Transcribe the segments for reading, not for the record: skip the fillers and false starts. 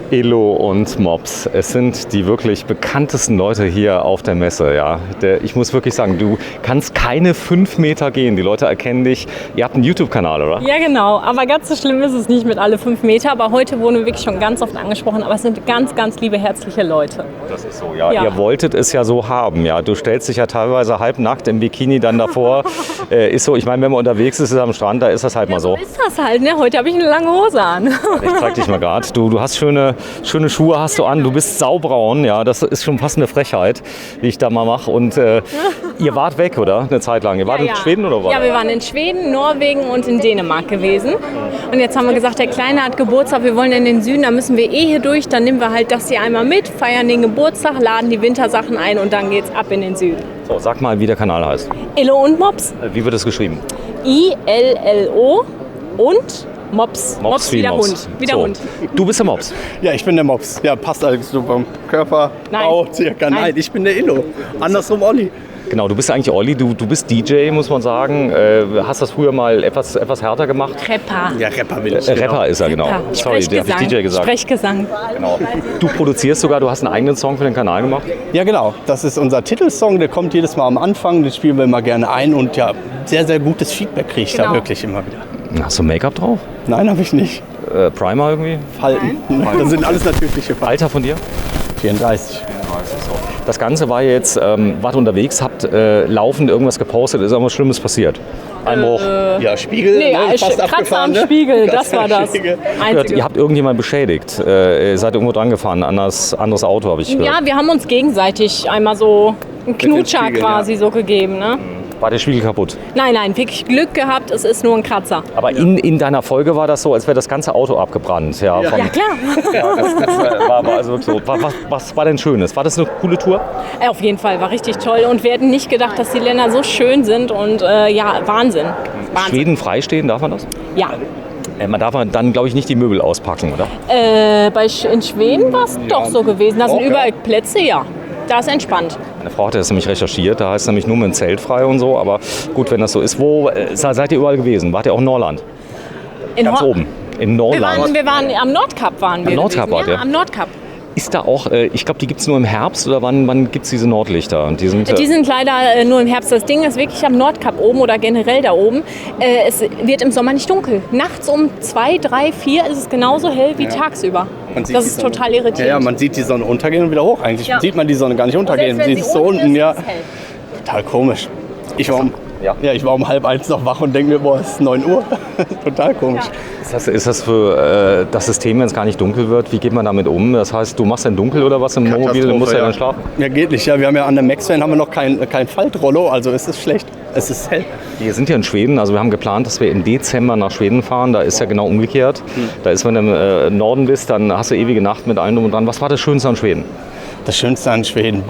Illo und Mops. Es sind die wirklich bekanntesten Leute hier auf der Messe. Ja. Ich muss wirklich sagen, du kannst keine 5 Meter gehen. Die Leute erkennen dich. Ihr habt einen YouTube-Kanal, oder? Ja, genau. Aber ganz so schlimm ist es nicht mit alle 5 Meter. Aber heute wurden wir wirklich schon ganz oft angesprochen. Aber es sind ganz, ganz liebe, herzliche Leute. Das ist so, ja. Ihr wolltet es ja so haben. Ja. Du stellst dich ja teilweise halbnackt im Bikini dann davor. Ist so, ich meine, wenn man unterwegs ist am Strand, da ist das halt mal so. So ist das halt, ne? Heute habe ich eine lange Hose an. Ich zeig dich mal gerade. Du hast schöne Schuhe hast du an. Du bist saubraun. Ja, das ist schon fast eine Frechheit, wie ich da mal mache. Und ihr wart weg, oder? Eine Zeit lang. Ihr wart in Schweden, oder was? Ja, wir waren in Schweden, Norwegen und in Dänemark gewesen. Und jetzt haben wir gesagt, der Kleine hat Geburtstag, wir wollen in den Süden, da müssen wir hier durch. Dann nehmen wir halt das hier einmal mit, feiern den Geburtstag, laden die Wintersachen ein und dann geht's ab in den Süden. So, sag mal, wie der Kanal heißt. Illo und Mops. Wie wird es geschrieben? ILLO und Mops. Mops wie der Hund. Wie der Hund. Du bist der Mops. Ja, ich bin der Mops. Ja, passt alles so beim Körper. Nein. Circa. Nein, ich bin der Illo. Andersrum Olli. Genau, du bist eigentlich Olli, du bist DJ, muss man sagen. Hast das früher mal etwas härter gemacht? Rapper. Ja, Rapper will ich. Rapper ist er, genau. Rapper. Sorry, der habe ich DJ gesagt. Sprechgesang. Genau. Du produzierst sogar, du hast einen eigenen Song für den Kanal gemacht? Ja, genau. Das ist unser Titelsong, der kommt jedes Mal am Anfang, den spielen wir immer gerne ein und ja, sehr, sehr gutes Feedback kriege ich da wirklich immer wieder. Hast du Make-up drauf? Nein, habe ich nicht. Primer irgendwie? Falten. Das sind alles natürliche Falten. Alter von dir? 34. Das Ganze war jetzt, wart unterwegs, habt laufend irgendwas gepostet, ist irgendwas Schlimmes passiert? Einbruch? Ja, Spiegel. Nee, fast Kratzer am abgefahren, Spiegel, das war das. Ihr habt irgendjemanden beschädigt, ihr seid irgendwo dran gefahren, anderes Auto habe ich gehört. Ja, wir haben uns gegenseitig einmal so einen Knutscher Spiegel, quasi so gegeben, ne? War der Spiegel kaputt? Nein, wirklich Glück gehabt, es ist nur ein Kratzer. Aber in deiner Folge war das so, als wäre das ganze Auto abgebrannt. Ja, Ja, klar. Ja, das war also wirklich so. Was war denn Schönes? War das eine coole Tour? Auf jeden Fall, war richtig toll. Und wir hätten nicht gedacht, dass die Länder so schön sind. Und ja, Wahnsinn. Schweden freistehen, darf man das? Ja. Man darf dann, glaube ich, nicht die Möbel auspacken, oder? In Schweden war es doch so gewesen. Da sind überall Plätze, ja. Da ist entspannt. Meine Frau hat das nämlich recherchiert, da heißt es nämlich nur mit dem Zelt frei und so. Aber gut, wenn das so ist, wo seid ihr überall gewesen? Wart ihr auch in Norland? Ganz oben, in Norland. Wir waren am Nordkap Am Nordkap wart ihr? Am Nordkap. Ist da auch, ich glaube, die gibt es nur im Herbst oder wann gibt es diese Nordlichter? Und die sind leider nur im Herbst. Das Ding ist wirklich am Nordkap oben oder generell da oben. Es wird im Sommer nicht dunkel. Nachts um 2, 3, 4 ist es genauso hell wie tagsüber. Das ist total irritierend. Ja, man sieht die Sonne untergehen und wieder hoch. Eigentlich sieht man die Sonne gar nicht untergehen. Selbst wenn Sie ist sie so unten, ist, ja. ist es hell. Total komisch. Ich war um 12:30 noch wach und denke mir, boah, es ist 9 Uhr. Total komisch. Ist das für das System, wenn es gar nicht dunkel wird, wie geht man damit um? Das heißt, du machst dann dunkel oder was im Wohnmobil, du musst ja dann schlafen? Ja, geht nicht. Ja, wir haben ja an der Maxvan haben wir noch kein Faltrollo, also es ist schlecht. Es ist hell. Wir sind ja in Schweden, also wir haben geplant, dass wir im Dezember nach Schweden fahren. Da ist ja genau umgekehrt. Da ist, wenn du im Norden bist, dann hast du ewige Nacht mit allem drum und dran. Was war das Schönste an Schweden? Das Schönste an Schweden,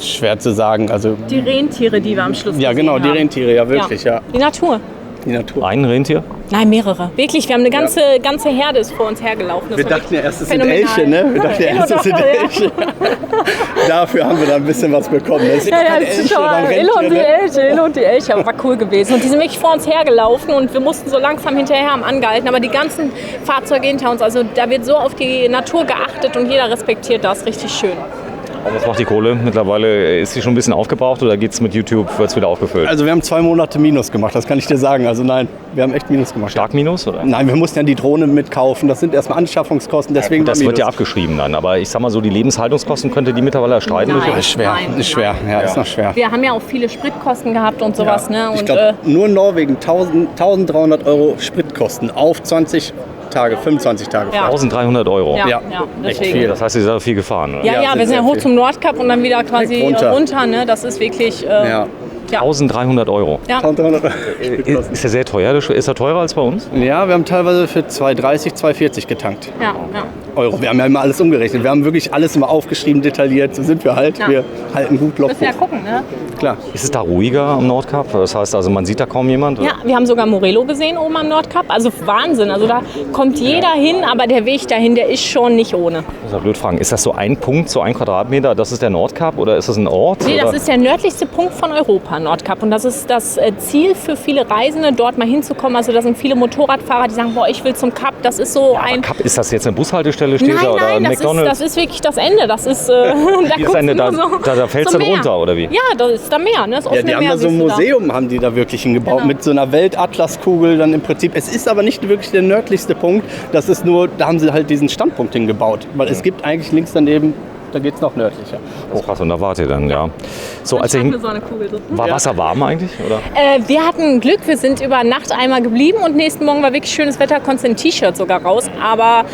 schwer zu sagen. Also, Die Rentiere, die wir am Schluss ja, genau, die Rentiere, ja wirklich, ja. Die Natur. Die Natur. Ein Rentier? Nein, mehrere. Wirklich, wir haben eine ganze Herde ist vor uns hergelaufen. Das Wir war dachten ja erst, es sind phänomenal. Elche, ne? Wir dachten ja erst, es sind Elche. Dafür haben wir dann ein bisschen was bekommen. Das sind keine Elche, dann Illo und die Elche, war cool gewesen. Und die sind wirklich vor uns hergelaufen und wir mussten so langsam hinterher haben angehalten. Aber die ganzen Fahrzeuge hinter uns, also da wird so auf die Natur geachtet und jeder respektiert das. Richtig schön. Und was macht die Kohle? Mittlerweile ist sie schon ein bisschen aufgebraucht oder geht es mit YouTube, wird es wieder aufgefüllt? Also wir haben 2 Monate Minus gemacht, das kann ich dir sagen. Also nein, wir haben echt Minus gemacht. Stark Minus, oder? Nein, wir mussten ja die Drohne mitkaufen. Das sind erstmal Anschaffungskosten, deswegen Das war wird ja Minus. abgeschrieben dann. Aber ich sag mal so, die Lebenshaltungskosten könnte die mittlerweile erstreiten. Nein. Ist schwer, Nein, ist schwer. Ja, ist noch schwer. Wir haben ja auch viele Spritkosten gehabt und sowas. Ne? Ich Und, glaube, nur in Norwegen 1.300 € Spritkosten auf 20 Tage, 25 Tage. Ja. 1.300 €. ja, Ja. deswegen. Viel. Das heißt, ihr seid viel gefahren, oder? Ja, Ja, wir sind sehr ja hoch viel. zum Nordkap und dann wieder quasi runter. Ne? Das ist wirklich. Ja. Ja. 1.300 €. Ja. 1.300 €. Ist ja sehr teuer. Ist er teurer als bei uns? Ja, wir haben teilweise für 2,30, 2,40 getankt. Ja. Euro. Wir haben ja immer alles umgerechnet. Wir haben wirklich alles immer aufgeschrieben, detailliert. So sind wir halt. Ja. Wir halten gut Loch Müssen ja hoch. gucken, ne? Klar. Ist es da ruhiger am Nordkap? Das heißt also, man sieht da kaum jemand? Ja, wir haben sogar Morello gesehen oben am Nordkap. Also Wahnsinn. Also da kommt jeder hin, aber der Weg dahin, der ist schon nicht ohne. Ich muss mal blöd fragen, ist das so ein Punkt, so 1 Quadratmeter, das ist der Nordkap oder ist das ein Ort? Nee, das oder? ist der nördlichste Punkt von Europa. super, Nordkap. Und das ist das Ziel für viele Reisende, dort mal hinzukommen. Also da sind viele Motorradfahrer, die sagen, boah, ich will zum Kap. Das ist so ein... Kap, ist das jetzt eine Bushaltestelle, steht da, oder nein, McDonald's? Das ist wirklich das Ende. Das ist, Da fällt es dann runter, oder wie? Ja, das ist da Meer. Ne? Das Ja, die haben da so ein Museum, haben die da wirklich hingebaut, Genau. mit so einer Weltatlaskugel dann im Prinzip. Es ist aber nicht wirklich der nördlichste Punkt, das ist nur, da haben sie halt diesen Standpunkt hingebaut. Weil es gibt eigentlich links daneben, da geht es noch nördlicher. Oh, krass, und da wart ihr dann, ja. So, als ihr so eine Kugel drin. war Wasser warm eigentlich, oder? Wir hatten Glück, wir sind über Nacht einmal geblieben und nächsten Morgen war wirklich schönes Wetter, konntest ein T-Shirt sogar raus, aber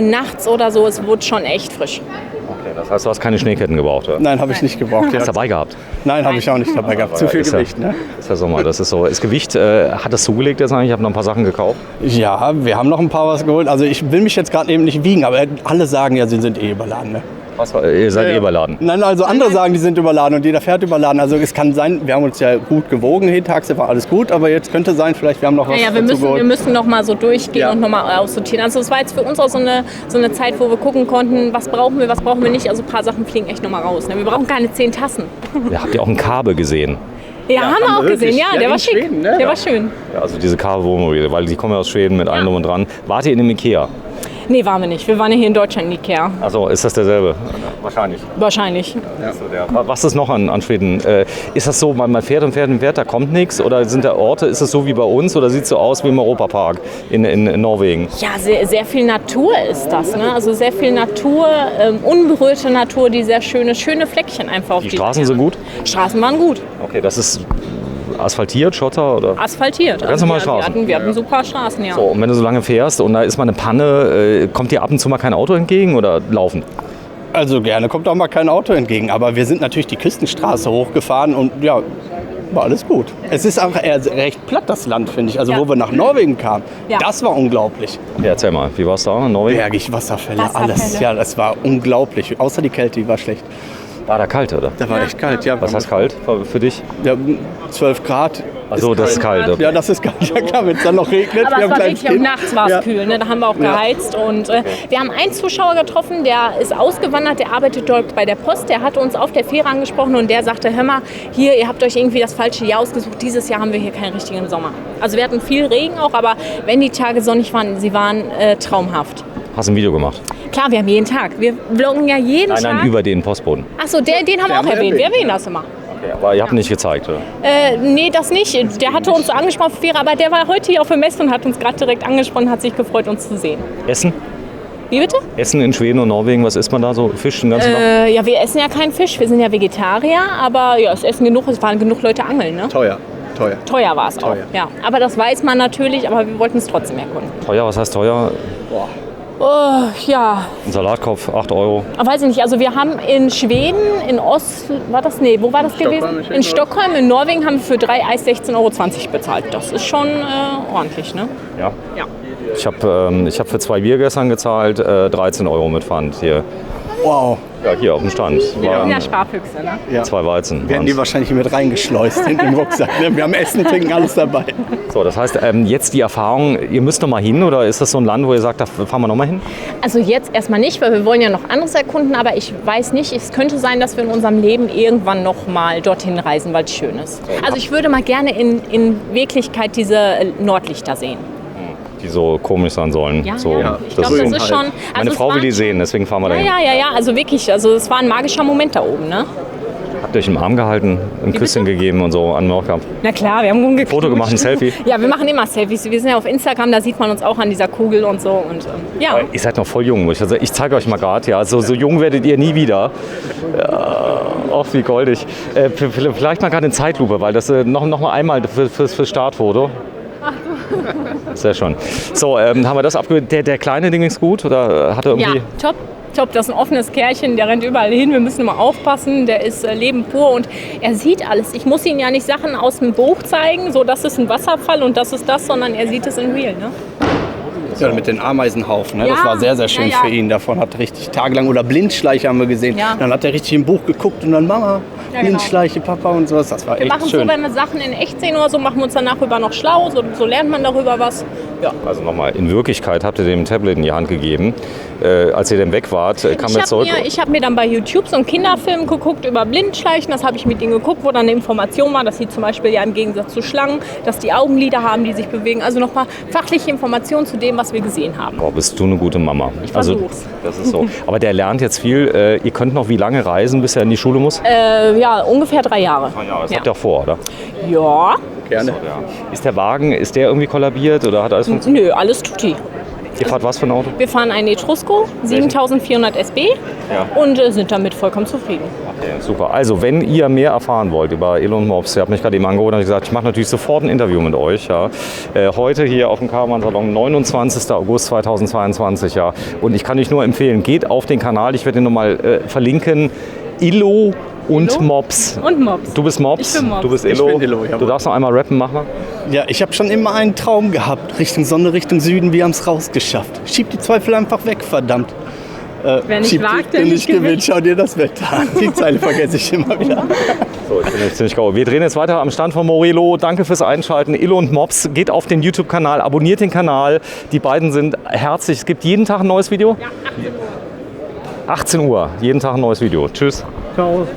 nachts oder so, es wurde schon echt frisch. Okay, das heißt, du hast keine Schneeketten gebraucht, oder? Nein, habe ich nicht gebraucht. Hast Ja. du dabei gehabt? Nein, habe ich auch nicht dabei gehabt. Zu viel Ist Gewicht, ne? Ist ja Sommer, das ist so. Das Gewicht, hat das zugelegt jetzt eigentlich? Ich habe noch ein paar Sachen gekauft. Ja, wir haben noch ein paar was geholt. Also ich will mich jetzt gerade eben nicht wiegen, aber alle sagen ja, sie sind eh überladen. Ne? Was, ihr seid überladen? Nein, also andere sagen, die sind überladen und jeder fährt überladen. Also es kann sein, wir haben uns ja gut gewogen, jeden Tag war alles gut, aber jetzt könnte sein, vielleicht wir haben noch was Ja, wir müssen noch mal so durchgehen Ja. und noch mal aussortieren. Also es war jetzt für uns auch so eine Zeit, wo wir gucken konnten, was brauchen wir nicht. Also ein paar Sachen fliegen echt noch mal raus. Ne? Wir brauchen keine 10 Tassen. Ja, habt ihr auch einen Kabe gesehen? Ja, haben wir auch wirklich. gesehen. Ja, Ja, der in war schick. Schweden, ne? Der Ja. war schön. Ja, also diese Kabe-Wohnmobile, weil die kommen ja aus Schweden mit allem drum und dran. Wart ihr in dem Ikea? Nee, waren wir nicht. Wir waren ja hier in Deutschland in Ikea. Also ist das derselbe? Wahrscheinlich. Wahrscheinlich. Was ist noch an Schweden? Ist das so, man fährt und fährt und fährt, da kommt nichts? Oder sind da Orte, ist es so wie bei uns oder sieht es so aus wie im Europapark in Norwegen? Ja, sehr viel Natur ist das. Ne? Also sehr viel Natur, unberührte Natur, die sehr schöne Fleckchen einfach auf Die Straßen sind gut? Straßen waren gut. Okay, das ist asphaltiert, Schotter oder? Asphaltiert. Ganz normale wir Straßen. Wir hatten super Straßen, ja. So, und wenn du so lange fährst und da ist mal eine Panne, kommt dir ab und zu mal kein Auto entgegen oder laufen? Also gerne kommt auch mal kein Auto entgegen, aber wir sind natürlich die Küstenstraße hochgefahren und ja, war alles gut. Es ist auch eher recht platt, das Land, finde ich. Also Ja. wo wir nach Norwegen kamen, Ja. das war unglaublich. Ja, erzähl mal, wie war es da in Norwegen? Bergig, Wasserfälle, Wasserfälle. alles. Ja, das war unglaublich. Außer die Kälte, die war schlecht. War da kalt, oder? Da war echt kalt, ja. Was heißt kalt für dich? Ja, 12 Grad. Also das ist kalt. Ja, das ist kalt. Ja klar, wenn es dann noch regnet. Aber wir es haben war kleines wirklich, Kind. nachts war es Ja. kühl, ne? Da haben wir auch geheizt. Und wir haben einen Zuschauer getroffen, der ist ausgewandert, der arbeitet dort bei der Post. Der hatte uns auf der Fähre angesprochen und der sagte, hör mal, hier, ihr habt euch irgendwie das falsche Jahr ausgesucht. Dieses Jahr haben wir hier keinen richtigen Sommer. Also wir hatten viel Regen auch, aber wenn die Tage sonnig waren, sie waren traumhaft. Hast du ein Video gemacht? Klar, wir haben jeden Tag. Wir vloggen ja jeden Tag. Nein, über den Postboden. Achso, den haben wir auch erwähnt. Wir erwähnen das immer. Okay, aber ihr habt nicht gezeigt, oder? Nee, das nicht. Der hatte uns so angesprochen, aber der war heute hier auf der Messe und hat uns gerade direkt angesprochen, hat sich gefreut, uns zu sehen. Essen? Wie bitte? Essen in Schweden und Norwegen, was isst man da so? Fisch den ganzen Tag? Ja, wir essen ja keinen Fisch, wir sind ja Vegetarier, aber ja, es waren genug Leute angeln, ne? Teuer. Teuer war es auch, Teuer. ja. Aber das weiß man natürlich, aber wir wollten es trotzdem erkunden. Teuer, was heißt teuer? Oh, ja, Ein Salatkopf, 8 €. weiß ich nicht. Also wir haben in Schweden, in wo war das gewesen? In Stockholm, in Norwegen haben wir für 3 Eis 16,20 € bezahlt. Das ist schon ordentlich, ne? Ja. Ja. Ich hab für 2 Bier gestern gezahlt, 13 € mit Pfand hier. Wow. Ja, hier auf dem Stand. Waren Ja, Sparfüchse, ne? Ja. 2 Weizen. Werden die wahrscheinlich mit reingeschleust in den Rucksack. Ne? Wir haben Essen, Trinken, alles dabei. So, das heißt, jetzt die Erfahrung, ihr müsst noch mal hin oder ist das so ein Land, wo ihr sagt, da fahren wir noch mal hin? Also jetzt erstmal nicht, weil wir wollen ja noch anderes erkunden, aber ich weiß nicht, es könnte sein, dass wir in unserem Leben irgendwann noch mal dorthin reisen, weil es schön ist. Also ich würde mal gerne in Wirklichkeit diese Nordlichter sehen. Die so komisch sein sollen. Ja, so, ja. Ich glaube, das ist schon... Meine es Frau will war- die sehen, deswegen fahren wir dahin. Ja, also wirklich, also es war ein magischer Moment da oben, ne? Habt ihr euch im Arm gehalten, ein Küsschen gegeben und so an Mallorca? Na klar, wir haben rumgeknutscht. Foto gemacht, ein Selfie? Ja, wir machen immer Selfies. Wir sind ja auf Instagram, da sieht man uns auch an dieser Kugel und so. Und ja, Ihr seid noch voll jung. Ich zeige euch mal gerade, ja, so jung werdet ihr nie wieder. Ja, ach, wie goldig. Vielleicht mal gerade in Zeitlupe, weil das noch mal einmal fürs Startfoto. Sehr schön. So, haben wir das abgehört. Der kleine Ding ist gut oder hat er ja, irgendwie... top. Das ist ein offenes Kerlchen, der rennt überall hin. Wir müssen immer aufpassen. Der ist Leben pur und er sieht alles. Ich muss ihm ja nicht Sachen aus dem Buch zeigen, so das ist ein Wasserfall und das ist das, sondern er sieht es in real. Ne? Ja, mit den Ameisenhaufen. Ne? Das Ja, war sehr, sehr schön ja, ja. für ihn. Davon hat richtig tagelang, oder Blindschleiche haben wir gesehen. Ja. Dann hat er richtig im Buch geguckt und dann Mama, Ja, genau. Blindschleiche, Papa und sowas. Das war Wir echt machen schön. so, wenn wir Sachen in echt sehen oder so, machen wir uns danach über noch schlau. So lernt man darüber was. Ja. Also nochmal, in Wirklichkeit habt ihr dem Tablet in die Hand gegeben. Als ihr dann weg wart, kam er zurück. Ich habe mir dann bei YouTube so einen Kinderfilm geguckt über Blindschleichen. Das habe ich mit ihnen geguckt, wo dann eine Information war, dass sie zum Beispiel ja im Gegensatz zu Schlangen, dass die Augenlider haben, die sich bewegen. Also nochmal fachliche Informationen zu dem, was wir gesehen haben. Boah, bist du eine gute Mama. Ich versuch's. Das ist so. Aber der lernt jetzt viel. Ihr könnt noch wie lange reisen, bis er in die Schule muss? Ja, ungefähr 3 Jahre. Das habt ihr auch vor, oder? Ja. Gerne. Ist der Wagen, ist der irgendwie kollabiert oder hat alles funktioniert? Nö, alles tutti. Ihr fahrt was für ein Auto? Wir fahren einen Etrusco 7400 SB und sind damit vollkommen zufrieden. Okay, super. Also, wenn ihr mehr erfahren wollt über Elon Mops, ihr habt mich gerade eben angeholt und gesagt, ich mache natürlich sofort ein Interview mit euch. Ja. Heute hier auf dem Caravan-Salon, 29. August 2022. Ja. Und ich kann euch nur empfehlen, geht auf den Kanal, ich werde ihn nochmal verlinken. Illo und Mops. Und Mops. Du bist Mops, Ich bin Mops. du bist Illo. Ich bin Illo, ja. Du darfst noch einmal rappen, mach mal. Ja, ich habe schon immer einen Traum gehabt. Richtung Sonne, Richtung Süden, wir haben es rausgeschafft. Schieb die Zweifel einfach weg, verdammt. Wer nicht Schieb wagt, die, der der nicht nicht gewinnt. Schau dir das Wetter an. Die Zeile vergesse ich immer wieder. So, ich bin jetzt ziemlich grau. Wir drehen jetzt weiter amStand von Morelo. Danke fürs Einschalten. Illo und Mops, geht auf den YouTube-Kanal, abonniert den Kanal. Die beiden sind herzlich. Es gibt jeden Tag ein neues Video? Ja, 18 Uhr. 18 Uhr, jeden Tag ein neues Video. Tschüss. Ciao.